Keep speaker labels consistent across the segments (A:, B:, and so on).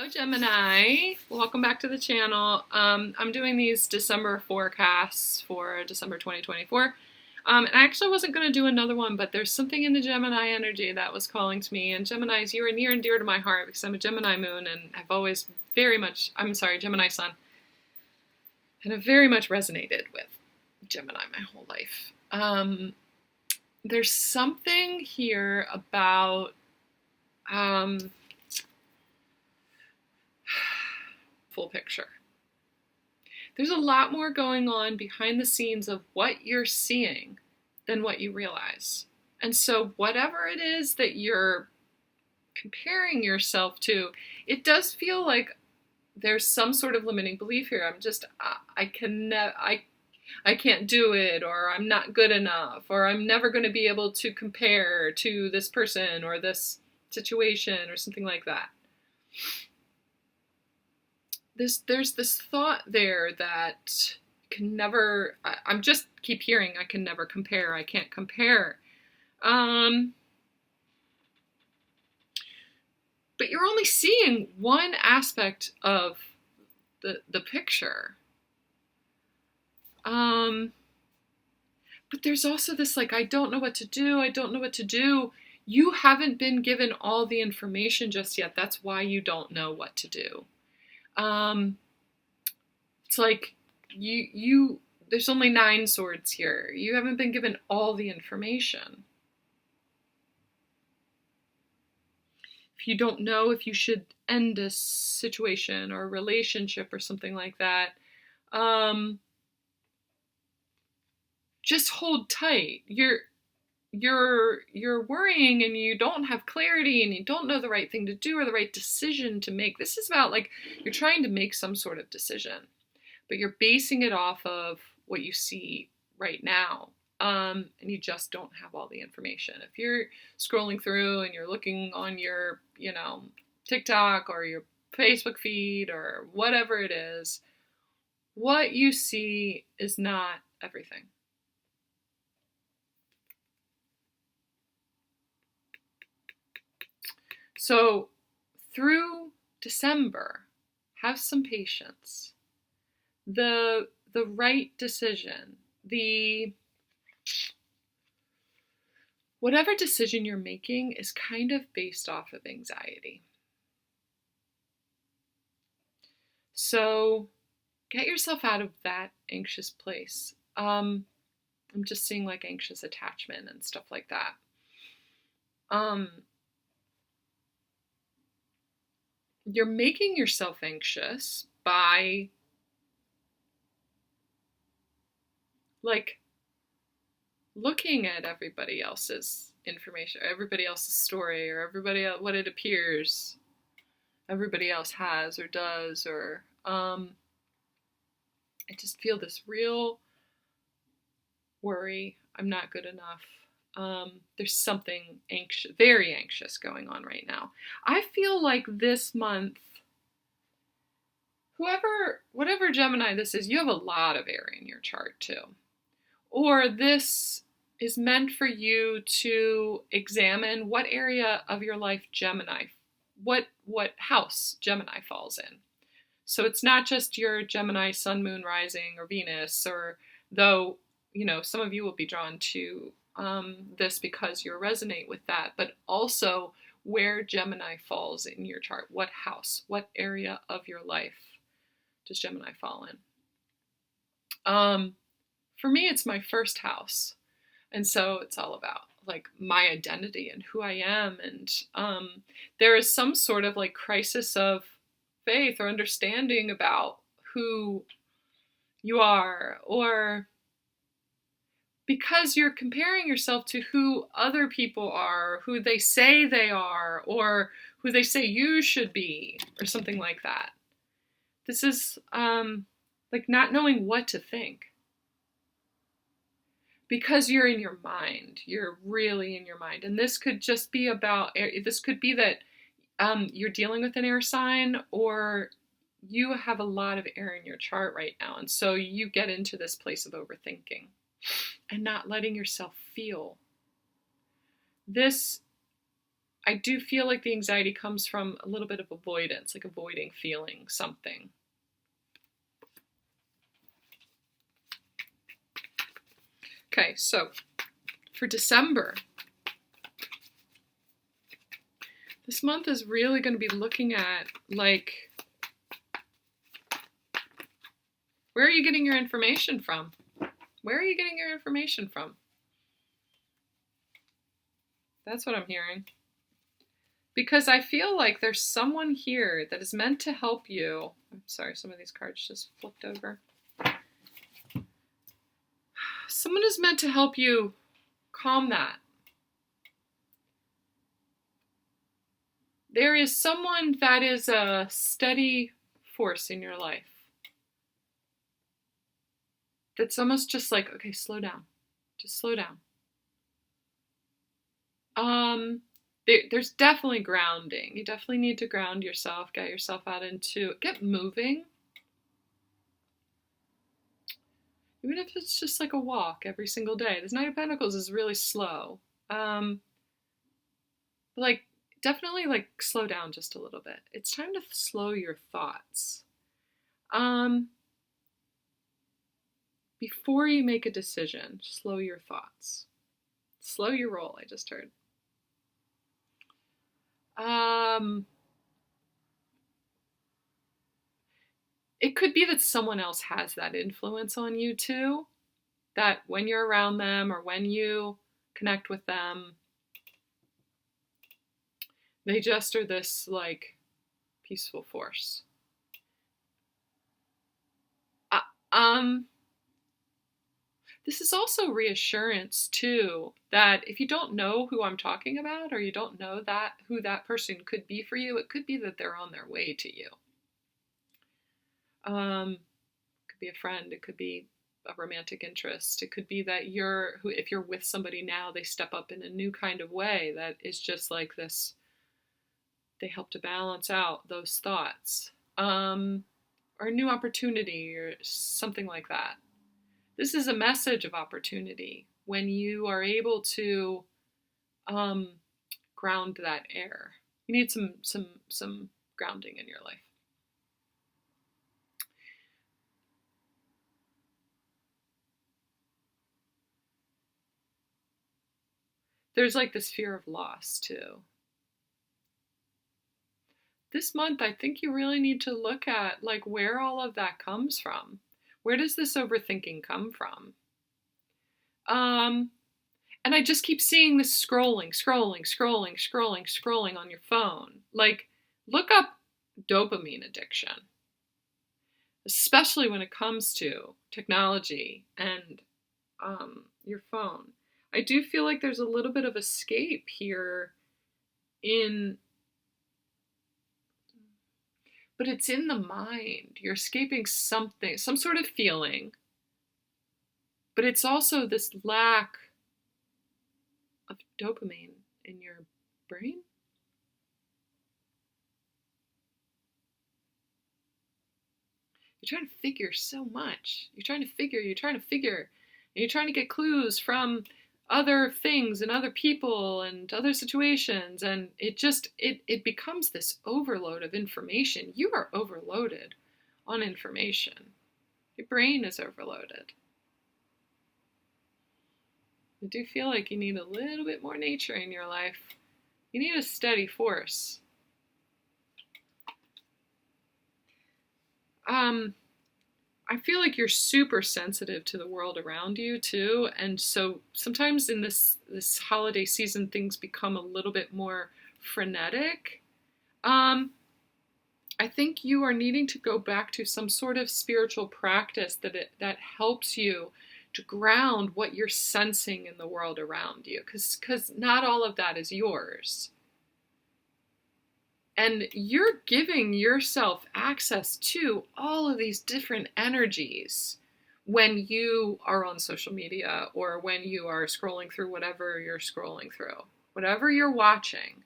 A: Hello, Gemini. Welcome back to the channel. I'm doing these December forecasts for December 2024. And I actually wasn't going to do another one, but there's something in the Gemini energy that was calling to me. And Geminis, you are near and dear to my heart because I'm a Gemini moon and I've always Gemini sun. And I've very much resonated with Gemini my whole life. There's something here about full picture. There's a lot more going on behind the scenes of what you're seeing than what you realize. And so whatever it is that you're comparing yourself to, it does feel like there's some sort of limiting belief here. I can't do it, or I'm not good enough, or I'm never going to be able to compare to this person or this situation or something like that. There's this thought there that can never, I'm just keep hearing, I can never compare, I can't compare. But you're only seeing one aspect of the picture. But there's also this I don't know what to do, I don't know what to do. You haven't been given all the information just yet. That's why you don't know what to do. It's like there's only 9 swords here. You haven't been given all the information. If you don't know if you should end a situation or a relationship or something like that, just hold tight. You're worrying and you don't have clarity and you don't know the right thing to do or the right decision to make. This is about you're trying to make some sort of decision, but you're basing it off of what you see right now. And you just don't have all the information. If you're scrolling through and you're looking on your, TikTok or your Facebook feed or whatever it is, what you see is not everything. So through December, have some patience. The right decision, whatever decision you're making is kind of based off of anxiety. So get yourself out of that anxious place. I'm just seeing anxious attachment and stuff like that. You're making yourself anxious by looking at everybody else's information, everybody else's story, or everybody else, what it appears everybody else has or does, or I just feel this real worry. I'm not good enough. There's something anxious, very anxious going on right now. I feel like this month, whatever Gemini this is, you have a lot of air in your chart too. Or this is meant for you to examine what area of your life what house Gemini falls in. So it's not just your Gemini sun, moon, rising, or Venus, or though, some of you will be drawn to this because you resonate with that, but also where Gemini falls in your chart. What house, what area of your life does Gemini fall in? For me, it's my first house. And so it's all about my identity and who I am. And there is some sort of crisis of faith or understanding about who you are, or because you're comparing yourself to who other people are, who they say they are, or who they say you should be, or something like that. This is not knowing what to think. Because you're in your mind, you're really in your mind. And this could just be this could be that you're dealing with an air sign, or you have a lot of air in your chart right now. And so you get into this place of overthinking and not letting yourself feel. This I do feel like the anxiety comes from a little bit of avoidance, like avoiding feeling something. Okay, so for December, this month is really going to be looking at, like, where are you getting your information from? Where are you getting your information from? That's what I'm hearing. Because I feel like there's someone here that is meant to help you. I'm sorry, some of these cards just flipped over. Someone is meant to help you calm that. There is someone that is a steady force in your life. That's almost just like, okay, slow down. Just slow down. There's definitely grounding. You definitely need to ground yourself, get yourself out into, get moving. Even if it's just like a walk every single day. This Knight of Pentacles is really slow. Like, definitely like slow down just a little bit. It's time to slow your thoughts. Before you make a decision, slow your thoughts. Slow your roll, I just heard. It could be that someone else has that influence on you too, that when you're around them or when you connect with them, they just are this like peaceful force. This is also reassurance too, that if you don't know who I'm talking about, or you don't know that who that person could be for you, it could be that they're on their way to you. It could be a friend, it could be a romantic interest, it could be that if you're with somebody now, they step up in a new kind of way that is just like this, they help to balance out those thoughts, or a new opportunity or something like that. This is a message of opportunity when you are able to ground that air. You need some grounding in your life. There's like this fear of loss too. This month, I think you really need to look at like where all of that comes from. Where does this overthinking come from? And I just keep seeing this scrolling on your phone. Like, look up dopamine addiction, especially when it comes to technology and your phone. I do feel like there's a little bit of escape here but it's in the mind. You're escaping something, some sort of feeling, but it's also this lack of dopamine in your brain. You're trying to figure so much. You're trying to figure, and you're trying to get clues from other things and other people and other situations, and it becomes this overload of information. You are overloaded on information. Your brain is overloaded. I do feel like you need a little bit more nature in your life. You need a steady force. I feel like you're super sensitive to the world around you too, and so sometimes in this holiday season things become a little bit more frenetic. I think you are needing to go back to some sort of spiritual practice that helps you to ground what you're sensing in the world around you, because not all of that is yours. And you're giving yourself access to all of these different energies when you are on social media or when you are scrolling through whatever you're scrolling through. Whatever you're watching,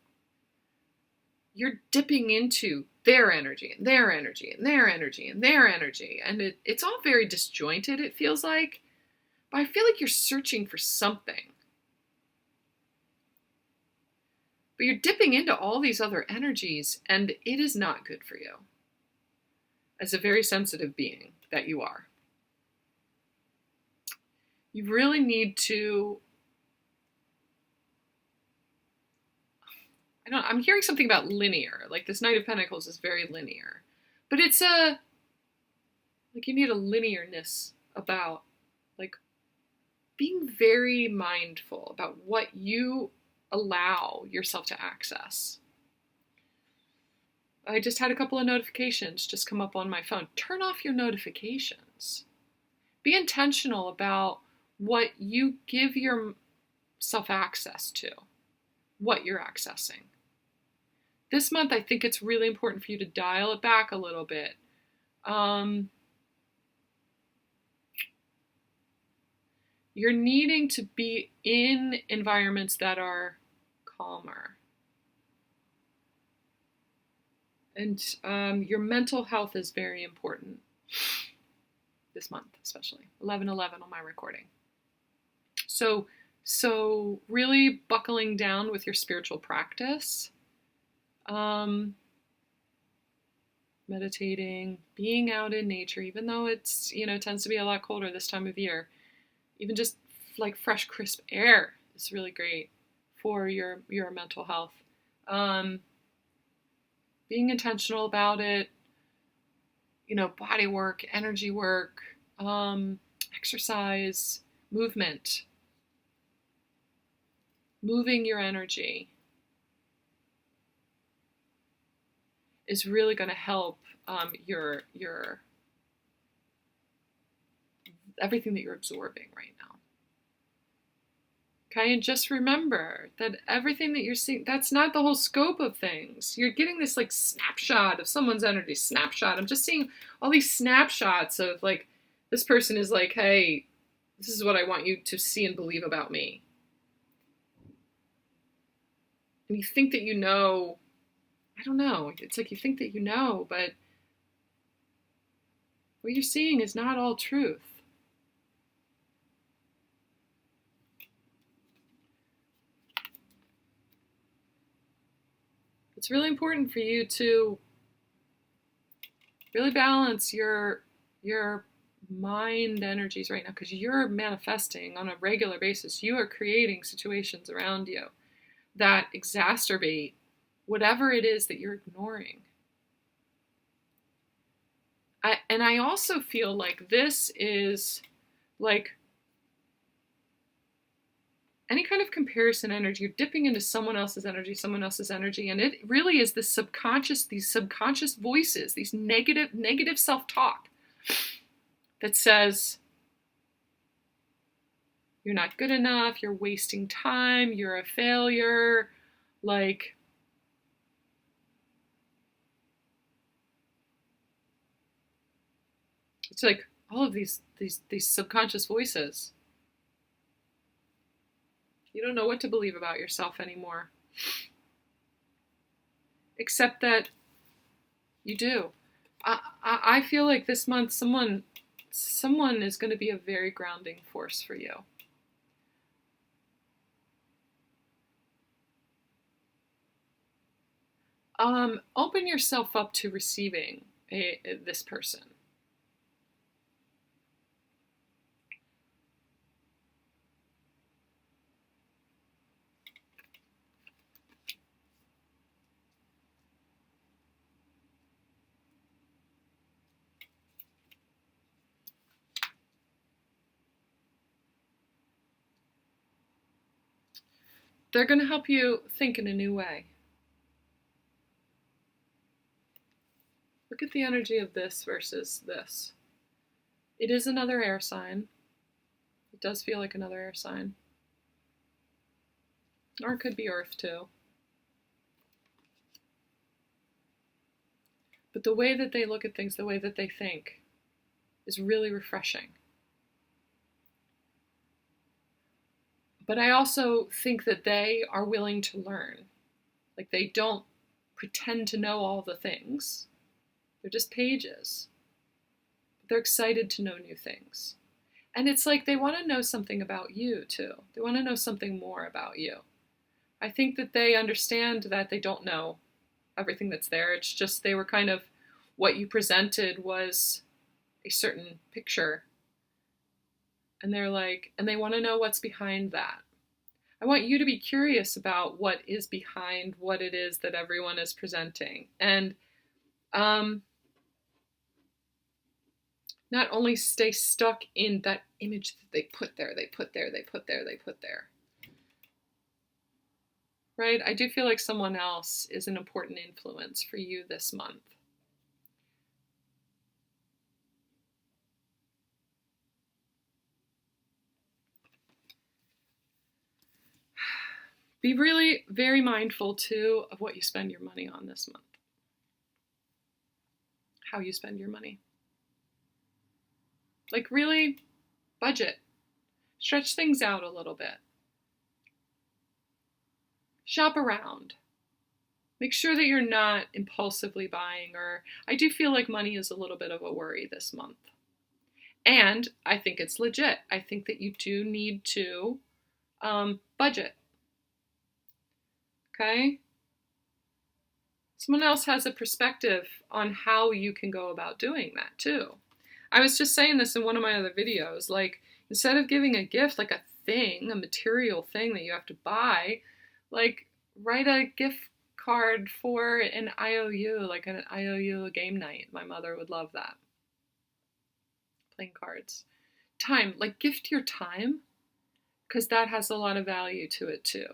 A: you're dipping into their energy and their energy and their energy and their energy. And it's all very disjointed, it feels like. But I feel like you're searching for something. But you're dipping into all these other energies, and it is not good for you as a very sensitive being that you are. You really need to, I'm hearing something about linear. Like this Knight of Pentacles is very linear. But it's like you need a linearness about like being very mindful about what you allow yourself to access. I just had a couple of notifications just come up on my phone. Turn off your notifications. Be intentional about what you give yourself access to, what you're accessing. This month, I think it's really important for you to dial it back a little bit. You're needing to be in environments that are calmer. And your mental health is very important this month, especially 11/11 on my recording. So really buckling down with your spiritual practice, meditating, being out in nature, even though it's, tends to be a lot colder this time of year. Even just like fresh, crisp air is really great for your mental health. Being intentional about it, body work, energy work, exercise, movement, moving your energy is really going to help your everything that you're absorbing right now. Okay, and just remember that everything that you're seeing, that's not the whole scope of things. You're getting this like snapshot of someone's energy, snapshot. I'm just seeing all these snapshots of like, this person is like, hey, this is what I want you to see and believe about me. And you think that I don't know, it's like you think that but what you're seeing is not all truth. It's really important for you to really balance your mind energies right now, because you're manifesting on a regular basis. You are creating situations around you that exacerbate whatever it is that you're ignoring. And I also feel like this is like any kind of comparison energy. You're dipping into someone else's energy, and it really is these subconscious voices, these negative self-talk that says, you're not good enough, you're wasting time, you're a failure, like, it's like all of these subconscious voices. You don't know what to believe about yourself anymore, except that you do. I feel like this month someone is going to be a very grounding force for you. Open yourself up to receiving this person. They're going to help you think in a new way. Look at the energy of this versus this. It is another air sign. It does feel like another air sign. Or it could be earth too. But the way that they look at things, the way that they think, is really refreshing. But I also think that they are willing to learn. Like, they don't pretend to know all the things. They're just pages. But they're excited to know new things. And it's like they want to know something about you too. They want to know something more about you. I think that they understand that they don't know everything that's there. It's just they were kind of, what you presented was a certain picture. And they're like, and they want to know what's behind that. I want you to be curious about what is behind what it is that everyone is presenting. And not only stay stuck in that image that they put there, right? I do feel like someone else is an important influence for you this month. Be really very mindful too of what you spend your money on this month. How you spend your money. Like really budget. Stretch things out a little bit. Shop around. Make sure that you're not impulsively buying, or I do feel like money is a little bit of a worry this month. And I think it's legit. I think that you do need to budget. Okay? Someone else has a perspective on how you can go about doing that too. I was just saying this in one of my other videos, like instead of giving a gift, like a thing, a material thing that you have to buy, like write a gift card for an IOU, like an IOU game night. My mother would love that. Playing cards. Time, like gift your time, because that has a lot of value to it too.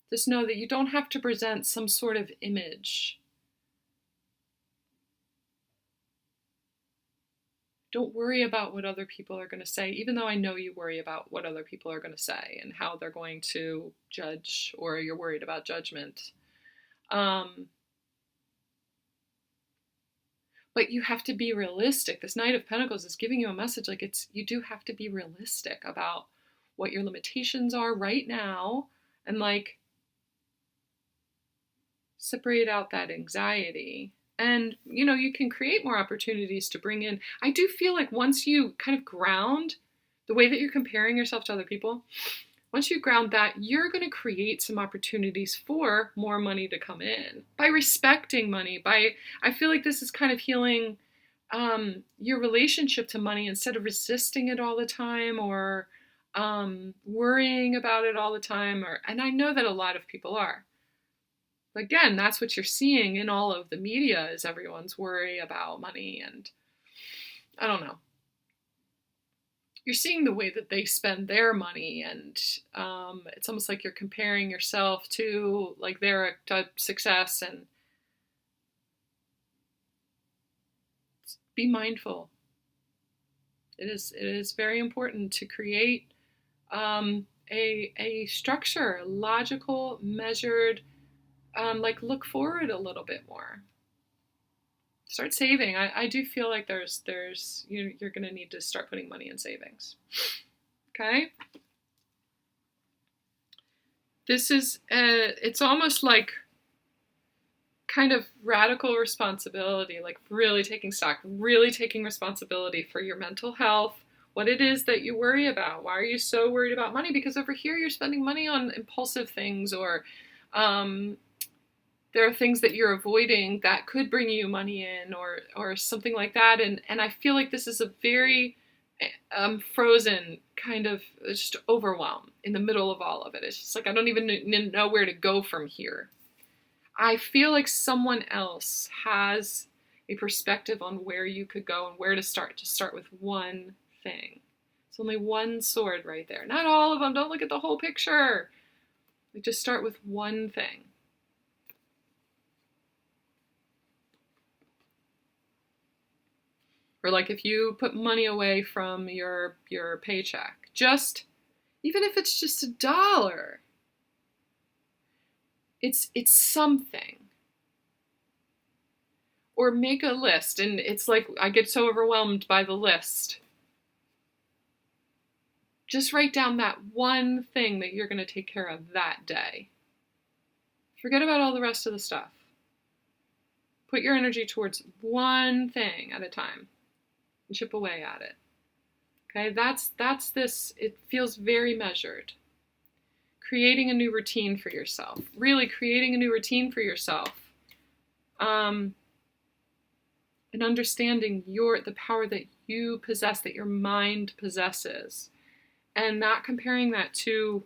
A: Just know that you don't have to present some sort of image. Don't worry about what other people are going to say, even though I know you worry about what other people are going to say and how they're going to judge, or you're worried about judgment. But you have to be realistic. This Knight of Pentacles is giving you a message, like you do have to be realistic about what your limitations are right now, and like separate out that anxiety. And, you know, you can create more opportunities to bring in. I do feel like once you kind of ground the way that you're comparing yourself to other people, once you ground that, you're going to create some opportunities for more money to come in by respecting money. I feel like this is kind of healing your relationship to money instead of resisting it all the time, or worrying about it all the time. And I know that a lot of people are. But again, that's what you're seeing in all of the media, is everyone's worry about money. And I don't know. You're seeing the way that they spend their money, and it's almost like you're comparing yourself to like their success. And be mindful. It is very important to create a structure, a logical, measured. Like look forward a little bit more. Start saving. I do feel like there's you're going to need to start putting money in savings. Okay? This is it's almost like kind of radical responsibility, like really taking stock, really taking responsibility for your mental health, what it is that you worry about. Why are you so worried about money? Because over here you're spending money on impulsive things, or there are things that you're avoiding that could bring you money in, or something like that. And I feel like this is a very frozen kind of just overwhelm in the middle of all of it. It's just like, I don't even know where to go from here. I feel like someone else has a perspective on where you could go and where to start. Just start with one thing. It's only one sword right there. Not all of them. Don't look at the whole picture. Like, just start with one thing. Or like if you put money away from your paycheck, just, even if it's just $1, it's something. Or make a list, and it's like I get so overwhelmed by the list. Just write down that one thing that you're going to take care of that day. Forget about all the rest of the stuff. Put your energy towards one thing at a time. And chip away at it. Okay, that's this. It feels very measured. creating a new routine for yourself, really creating a new routine for yourself, and understanding the power that you possess, that your mind possesses, and not comparing that to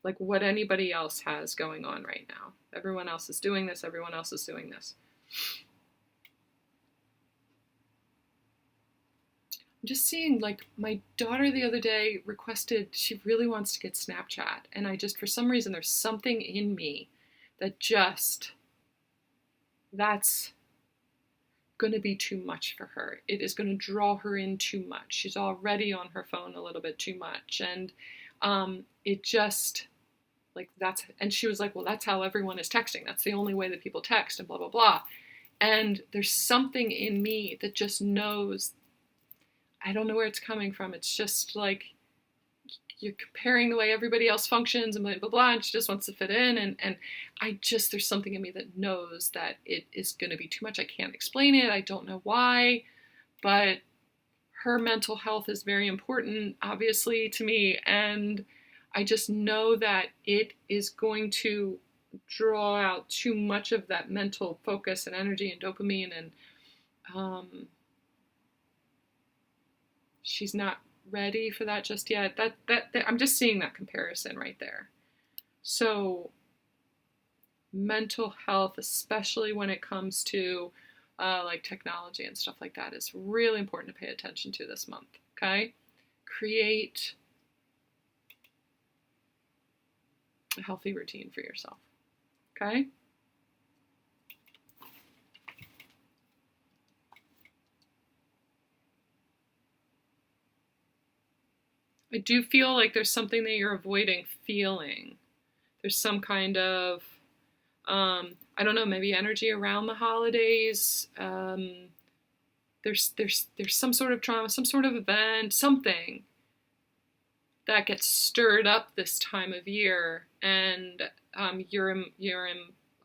A: like what anybody else has going on right now. Everyone else is doing this, everyone else is doing this. I'm just seeing, like, my daughter the other day requested, she really wants to get Snapchat, and I just, for some reason, there's something in me that just, that's going to be too much for her. It is going to draw her in too much. She's already on her phone a little bit too much, and it just, like, that's, and she was like, well, that's how everyone is texting. That's the only way that people text, and blah, blah, blah. And there's something in me that just knows, I don't know where it's coming from. It's just like you're comparing the way everybody else functions and blah, blah, blah, and she just wants to fit in. And I just, there's something in me that knows that it is going to be too much. I can't explain it. I don't know why, but her mental health is very important, obviously, to me. And I just know that it is going to draw out too much of that mental focus and energy and dopamine, and she's not ready for that just yet. That I'm just seeing that comparison right there. So mental health, especially when it comes to like technology and stuff like that, is really important to pay attention to this month. Okay, create a healthy routine for yourself. Okay. I do feel like there's something that you're avoiding feeling. There's some kind of, I don't know, maybe energy around the holidays. There's some sort of trauma, some sort of event, something that gets stirred up this time of year, and you're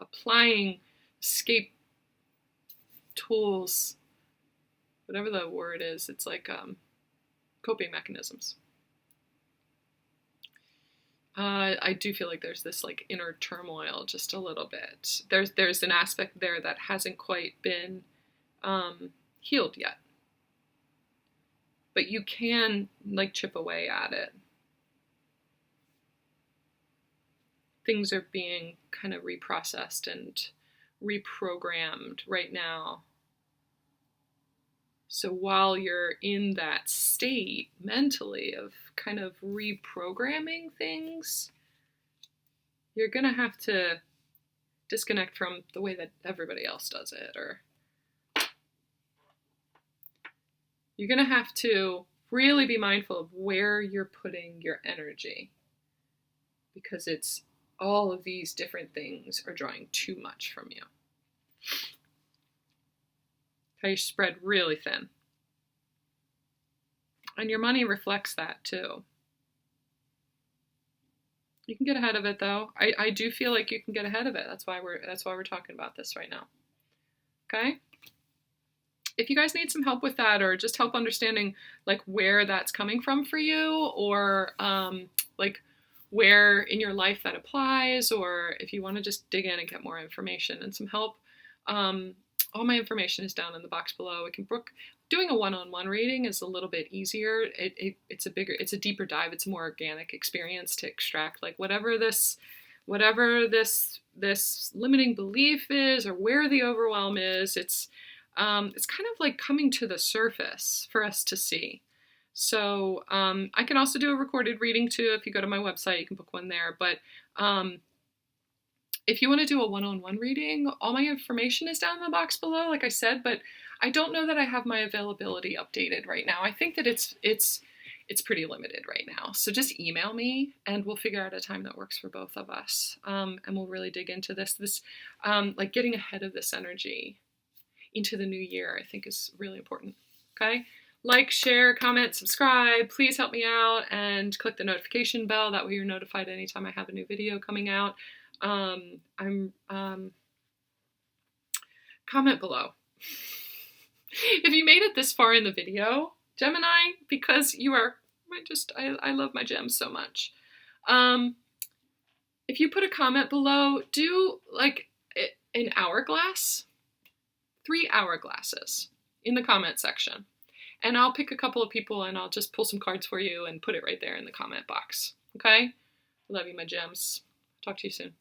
A: applying escape tools, whatever the word is. It's like coping mechanisms. I do feel like there's this like inner turmoil just a little bit. There's an aspect there that hasn't quite been healed yet, but you can like chip away at it. Things are being kind of reprocessed and reprogrammed right now. So while you're in that state mentally of kind of reprogramming things, you're going to have to disconnect from the way that everybody else does it, or you're going to have to really be mindful of where you're putting your energy, because it's all of these different things are drawing too much from you. How you spread really thin. And your money reflects that too. You can get ahead of it though. I do feel like you can get ahead of it. That's why we're talking about this right now. Okay? If you guys need some help with that, or just help understanding like where that's coming from for you, or like where in your life that applies, or if you want to just dig in and get more information and some help, all my information is down in the box below. We can book. Doing a one-on-one reading is a little bit easier. It's a deeper dive. It's a more organic experience to extract like whatever this limiting belief is, or where the overwhelm is. It's kind of like coming to the surface for us to see. So I can also do a recorded reading too. If you go to my website, you can book one there. But if you want to do a one-on-one reading, all my information is down in the box below, like I said, but I don't know that I have my availability updated right now. I think that it's pretty limited right now. So just email me and we'll figure out a time that works for both of us. And we'll really dig into this like getting ahead of this energy into the new year, I think is really important. Okay. Like, share, comment, subscribe. Please help me out and click the notification bell. That way you're notified anytime I have a new video coming out. Comment below. If you made it this far in the video, Gemini, because you are I love my gems so much. If you put a comment below, do like an hourglass, 3 hourglasses in the comment section. And I'll pick a couple of people and I'll just pull some cards for you and put it right there in the comment box. Okay? Love you, my gems. Talk to you soon.